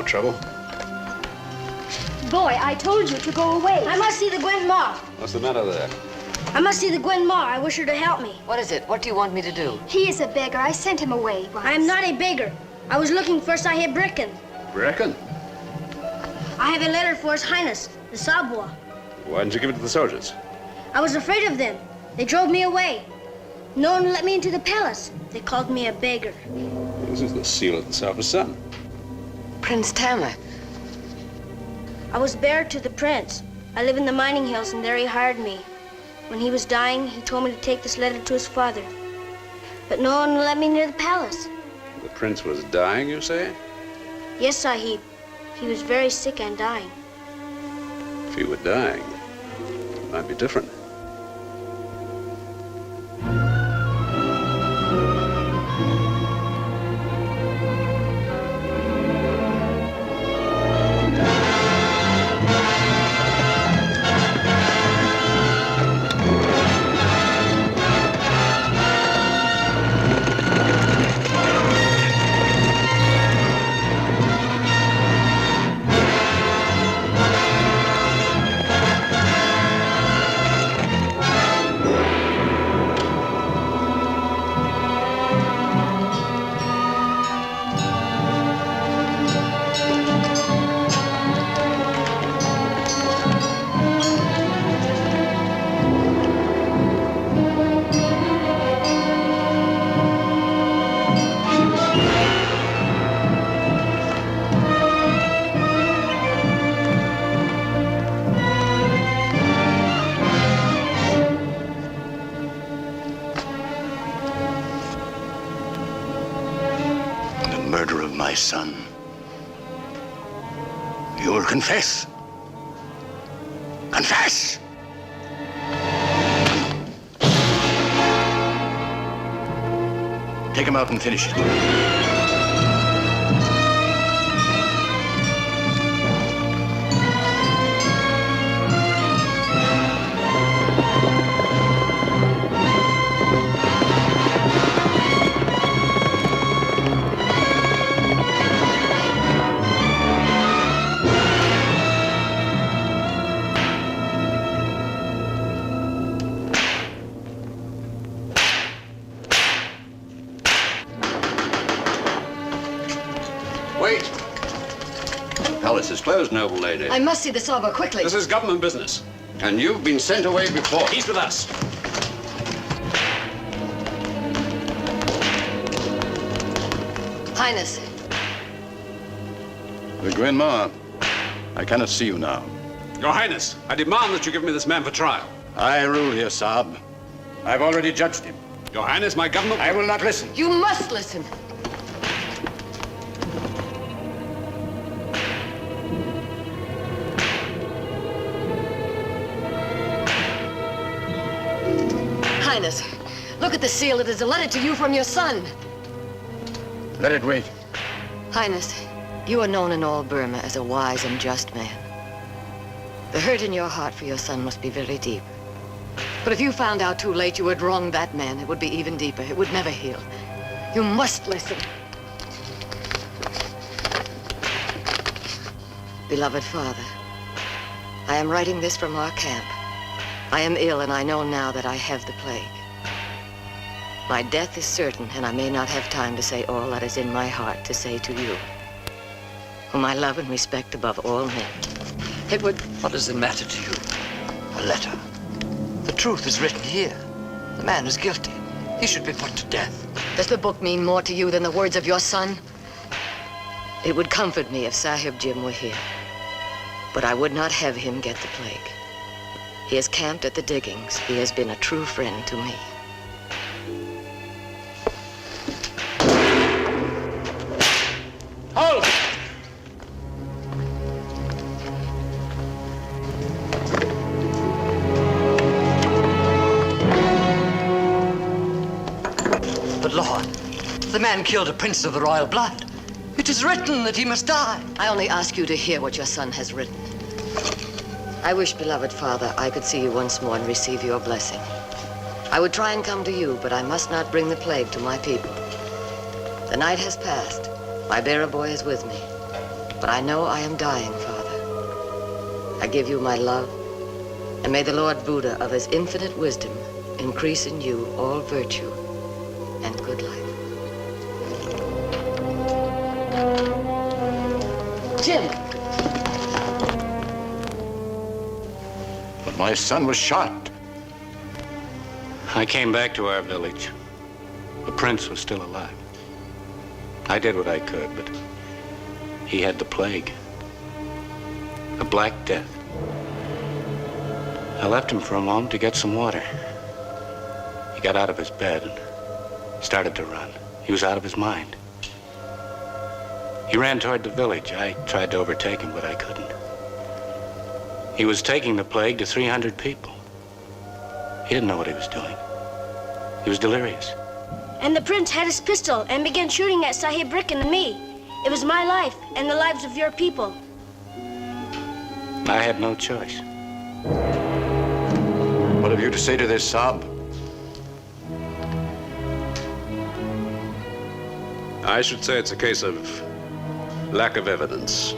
trouble. Boy, I told you to go away. I must see the Gwenma. What's the matter there? I must see the Gwenma. I wish her to help me. What is it? What do you want me to do? He is a beggar. I sent him away once. I am not a beggar. I was looking for Sahib Bricken. Reckon? I have a letter for His Highness, the Sabwa. Why didn't you give it to the soldiers? I was afraid of them. They drove me away. No one let me into the palace. They called me a beggar. This is the seal of the Selvas Sun. Prince Tamar. I was bearer to the prince. I live in the mining hills, and there he hired me. When he was dying, he told me to take this letter to his father. But no one let me near the palace. The prince was dying, you say? Yes, Sahib. He was very sick and dying. If he were dying, it might be different. Murder of my son. You will confess. Confess! Take him out and finish it. Wait. The palace is closed, noble lady. I must see the Sabwa quickly. This is government business. And you've been sent away before. He's with us. Highness. The Gwenma. I cannot see you now. Your Highness, I demand that you give me this man for trial. I rule here, Saab. I've already judged him. Your Highness, my government... I will not listen. You must listen. Highness, look at the seal. It is a letter to you from your son. Let it wait. Highness, you are known in all Burma as a wise and just man. The hurt in your heart for your son must be very deep. But if you found out too late you had wronged that man, it would be even deeper. It would never heal. You must listen. Beloved father, I am writing this from our camp. I am ill, and I know now that I have the plague. My death is certain, and I may not have time to say all that is in my heart to say to you, whom I love and respect above all men. It would... What does it matter to you? A letter. The truth is written here. The man is guilty. He should be put to death. Does the book mean more to you than the words of your son? It would comfort me if Sahib Jim were here. But I would not have him get the plague. He has camped at the diggings. He has been a true friend to me. Hold! But Lord, the man killed a prince of the royal blood. It is written that he must die. I only ask you to hear what your son has written. I wish, beloved father, I could see you once more and receive your blessing. I would try and come to you, but I must not bring the plague to my people. The night has passed. My bearer boy is with me. But I know I am dying, Father. I give you my love, and may the Lord Buddha of his infinite wisdom increase in you all virtue and good life. Jim! But my son was shot. I came back to our village. The prince was still alive. I did what I could, but he had the plague. The Black Death. I left him for a moment to get some water. He got out of his bed and started to run. He was out of his mind. He ran toward the village. I tried to overtake him, but I couldn't. He was taking the plague to 300 people. He didn't know what he was doing. He was delirious. And the prince had his pistol and began shooting at Sahib Ricken and me. It was my life and the lives of your people. I had no choice. What have you to say to this, Saab? I should say it's a case of lack of evidence.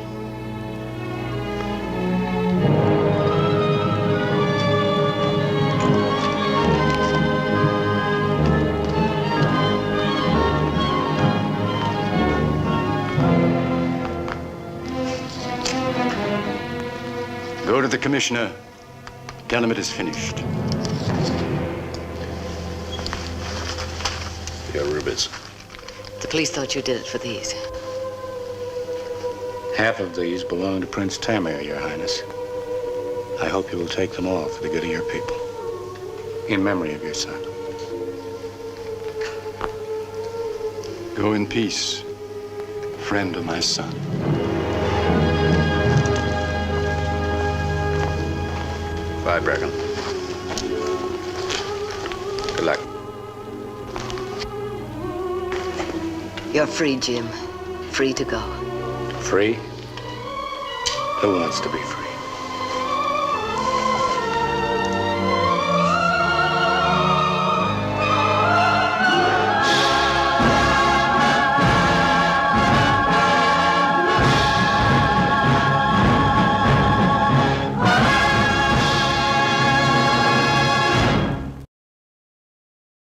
Go to the commissioner. Tell him it is finished. Your rubies. The police thought you did it for these. Half of these belong to Prince Tamir, Your Highness. I hope you will take them all for the good of your people. In memory of your son. Go in peace, friend of my son. Bye, Bracken. Good luck. You're free, Jim. Free to go. Free? Who wants to be free?